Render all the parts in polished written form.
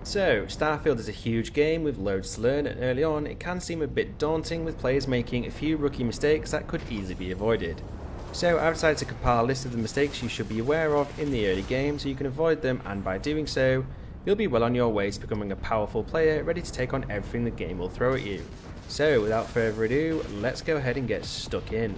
So, Starfield is a huge game with loads to learn, and early on it can seem a bit daunting with players making a few rookie mistakes that could easily be avoided. So I've decided to compile a list of the mistakes you should be aware of in the early game so you can avoid them, and by doing so, you'll be well on your way to becoming a powerful player ready to take on everything the game will throw at you. So without further ado, let's go ahead and get stuck in.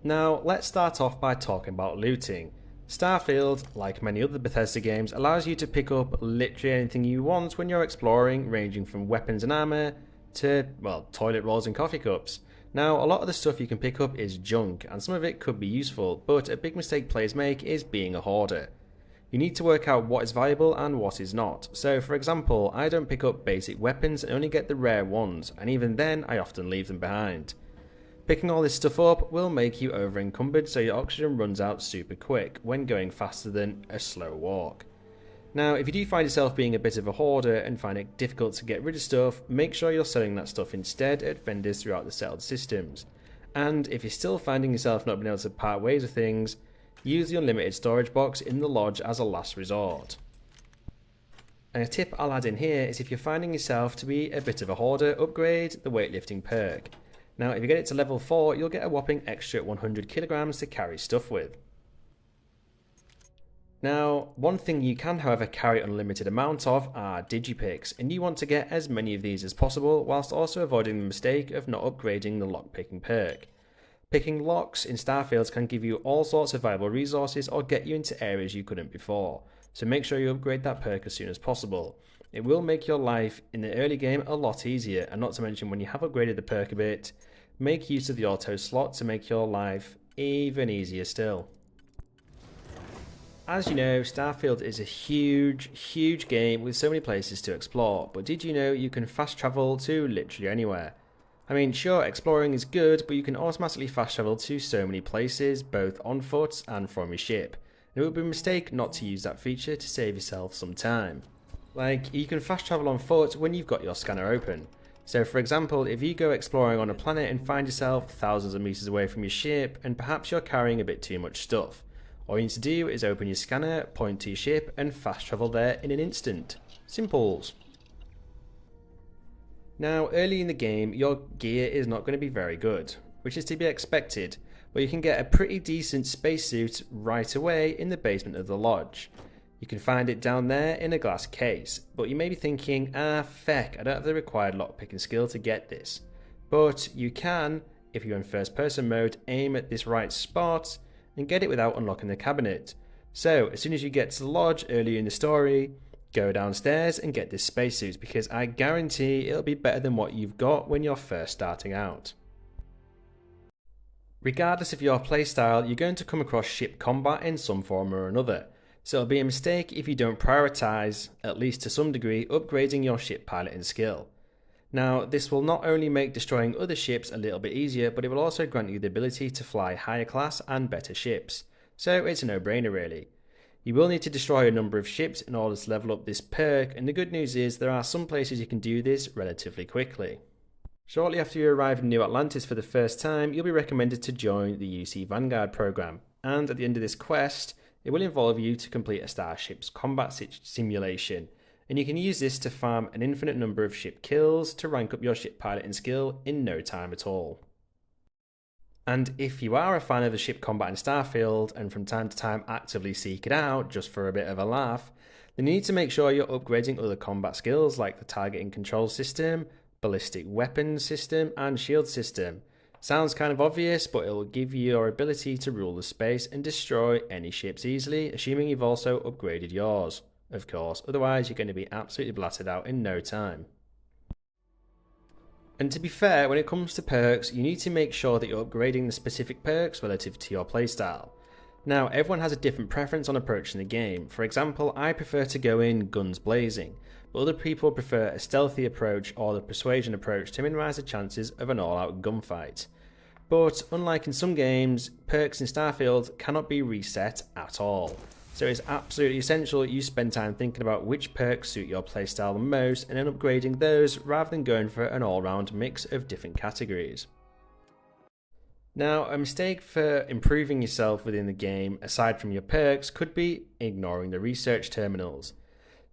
Now, let's start off by talking about looting. Starfield, like many other Bethesda games, allows you to pick up literally anything you want when you're exploring, ranging from weapons and armour to, well, toilet rolls and coffee cups. Now, a lot of the stuff you can pick up is junk, and some of it could be useful, but a big mistake players make is being a hoarder. You need to work out what is valuable and what is not. So, for example, I don't pick up basic weapons and only get the rare ones, and even then, I often leave them behind. Picking all this stuff up will make you over encumbered, so your oxygen runs out super quick when going faster than a slow walk. Now, if you do find yourself being a bit of a hoarder and find it difficult to get rid of stuff, make sure you're selling that stuff instead at vendors throughout the settled systems. And if you're still finding yourself not being able to part ways with things, use the unlimited storage box in the lodge as a last resort. And a tip I'll add in here is if you're finding yourself to be a bit of a hoarder, upgrade the weightlifting perk. Now, if you get it to level 4, you'll get a whopping extra 100 kilograms to carry stuff with. Now, one thing you can, however, carry unlimited amount of are digipicks, and you want to get as many of these as possible, whilst also avoiding the mistake of not upgrading the lockpicking perk. Picking locks in Starfield can give you all sorts of valuable resources or get you into areas you couldn't before, so make sure you upgrade that perk as soon as possible. It will make your life in the early game a lot easier, and not to mention when you have upgraded the perk a bit, make use of the auto slot to make your life even easier still. As you know, Starfield is a huge game with so many places to explore, but did you know you can fast travel to literally anywhere? I mean, sure, exploring is good, but you can automatically fast travel to so many places, both on foot and from your ship. And it would be a mistake not to use that feature to save yourself some time. Like, you can fast travel on foot when you've got your scanner open. So for example, if you go exploring on a planet and find yourself thousands of meters away from your ship and perhaps you're carrying a bit too much stuff, all you need to do is open your scanner, point to your ship and fast travel there in an instant. Simples. Now, early in the game, your gear is not going to be very good, which is to be expected, but you can get a pretty decent spacesuit right away in the basement of the lodge. You can find it down there in a glass case, but you may be thinking, feck, I don't have the required lockpicking skill to get this. But you can, if you're in first person mode, aim at this right spot and get it without unlocking the cabinet. So, as soon as you get to the lodge early in the story, go downstairs and get this spacesuit, because I guarantee it'll be better than what you've got when you're first starting out. Regardless of your playstyle, you're going to come across ship combat in some form or another. So it'll be a mistake if you don't prioritise, at least to some degree, upgrading your ship piloting skill. Now, this will not only make destroying other ships a little bit easier, but it will also grant you the ability to fly higher class and better ships. So it's a no-brainer really. You will need to destroy a number of ships in order to level up this perk, and the good news is there are some places you can do this relatively quickly. Shortly after you arrive in New Atlantis for the first time, you'll be recommended to join the UC Vanguard program, and at the end of this quest, it will involve you to complete a starship's combat simulation, and you can use this to farm an infinite number of ship kills to rank up your ship piloting skill in no time at all. And if you are a fan of the ship combat in Starfield and from time to time actively seek it out just for a bit of a laugh, then you need to make sure you're upgrading other combat skills like the targeting control system, ballistic weapons system and shield system. Sounds kind of obvious, but it will give you your ability to rule the space and destroy any ships easily, assuming you've also upgraded yours, of course, otherwise you're going to be absolutely blatted out in no time. And to be fair, when it comes to perks, you need to make sure that you're upgrading the specific perks relative to your playstyle. Now, everyone has a different preference on approaching the game. For example, I prefer to go in guns blazing, but other people prefer a stealthy approach or the persuasion approach to minimise the chances of an all-out gunfight. But unlike in some games, perks in Starfield cannot be reset at all. So it's absolutely essential that you spend time thinking about which perks suit your playstyle the most and then upgrading those rather than going for an all-round mix of different categories. Now, a mistake for improving yourself within the game, aside from your perks, could be ignoring the research terminals.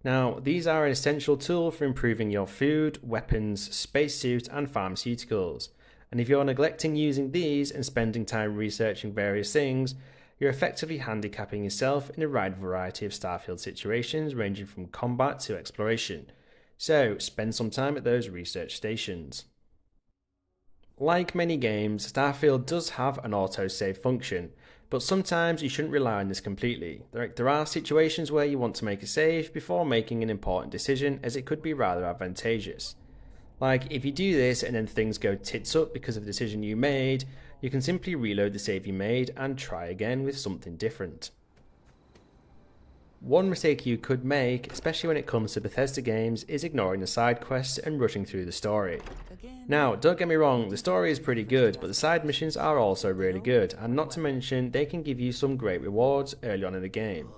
Now, these are an essential tool for improving your food, weapons, spacesuit, and pharmaceuticals. And if you're neglecting using these and spending time researching various things, you're effectively handicapping yourself in a wide variety of Starfield situations ranging from combat to exploration. So, spend some time at those research stations. Like many games, Starfield does have an autosave function, but sometimes you shouldn't rely on this completely. There are situations where you want to make a save before making an important decision, as it could be rather advantageous. Like, if you do this and then things go tits up because of the decision you made, you can simply reload the save you made and try again with something different. One mistake you could make, especially when it comes to Bethesda games, is ignoring the side quests and rushing through the story. Now, don't get me wrong, the story is pretty good, but the side missions are also really good, and not to mention, they can give you some great rewards early on in the game.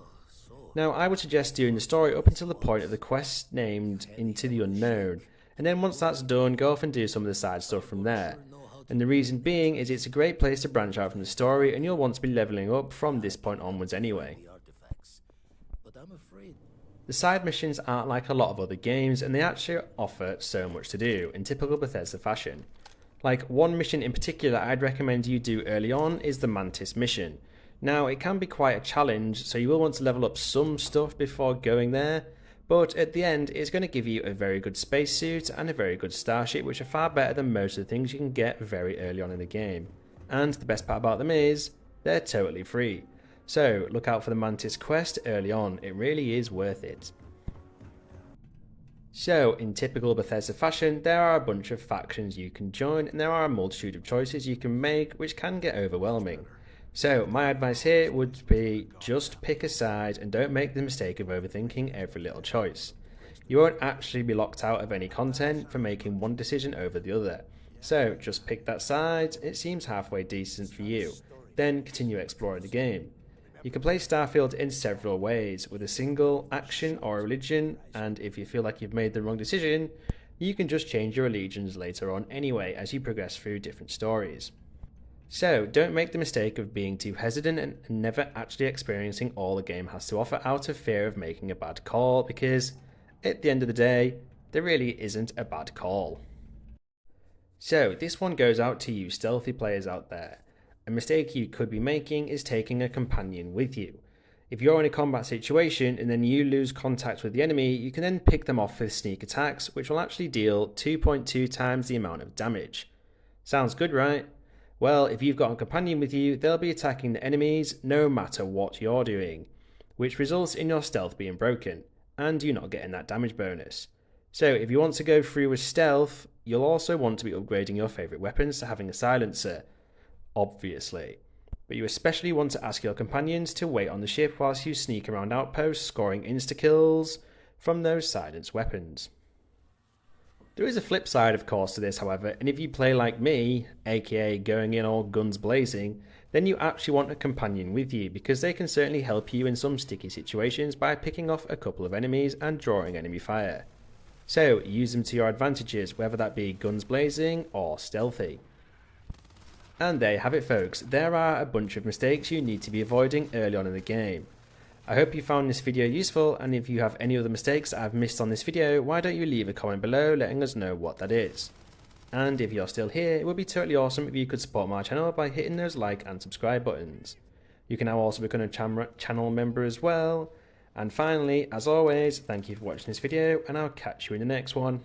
Now, I would suggest doing the story up until the point of the quest named Into the Unknown, and then once that's done, go off and do some of the side stuff from there. And the reason being is it's a great place to branch out from the story, and you'll want to be leveling up from this point onwards anyway. The side missions aren't like a lot of other games, and they actually offer so much to do in typical Bethesda fashion. Like, one mission in particular I'd recommend you do early on is the Mantis mission. Now, it can be quite a challenge, so you will want to level up some stuff before going there, but at the end it's going to give you a very good spacesuit and a very good starship, which are far better than most of the things you can get very early on in the game. And the best part about them is, they're totally free. So look out for the Mantis Quest early on, it really is worth it. So in typical Bethesda fashion, there are a bunch of factions you can join, and there are a multitude of choices you can make which can get overwhelming. So my advice here would be just pick a side and don't make the mistake of overthinking every little choice. You won't actually be locked out of any content for making one decision over the other. So just pick that side, it seems halfway decent for you, then continue exploring the game. You can play Starfield in several ways, with a single, action or religion, and if you feel like you've made the wrong decision, you can just change your allegiance later on anyway as you progress through different stories. So don't make the mistake of being too hesitant and never actually experiencing all the game has to offer out of fear of making a bad call, because at the end of the day, there really isn't a bad call. So this one goes out to you stealthy players out there. A mistake you could be making is taking a companion with you. If you're in a combat situation and then you lose contact with the enemy, you can then pick them off with sneak attacks, which will actually deal 2.2 times the amount of damage. Sounds good, right? Well, if you've got a companion with you, they'll be attacking the enemies no matter what you're doing, which results in your stealth being broken, and you not getting that damage bonus. So if you want to go through with stealth, you'll also want to be upgrading your favourite weapons to having a silencer, obviously. But you especially want to ask your companions to wait on the ship whilst you sneak around outposts, scoring insta-kills from those silenced weapons. There is a flip side, of course, to this, however, and if you play like me, aka going in all guns blazing, then you actually want a companion with you, because they can certainly help you in some sticky situations by picking off a couple of enemies and drawing enemy fire. So use them to your advantages, whether that be guns blazing or stealthy. And there you have it, folks. There are a bunch of mistakes you need to be avoiding early on in the game. I hope you found this video useful, and if you have any other mistakes that I've missed on this video, why don't you leave a comment below letting us know what that is. And if you're still here, it would be totally awesome if you could support my channel by hitting those like and subscribe buttons. You can now also become a channel member as well. And finally, as always, thank you for watching this video, and I'll catch you in the next one.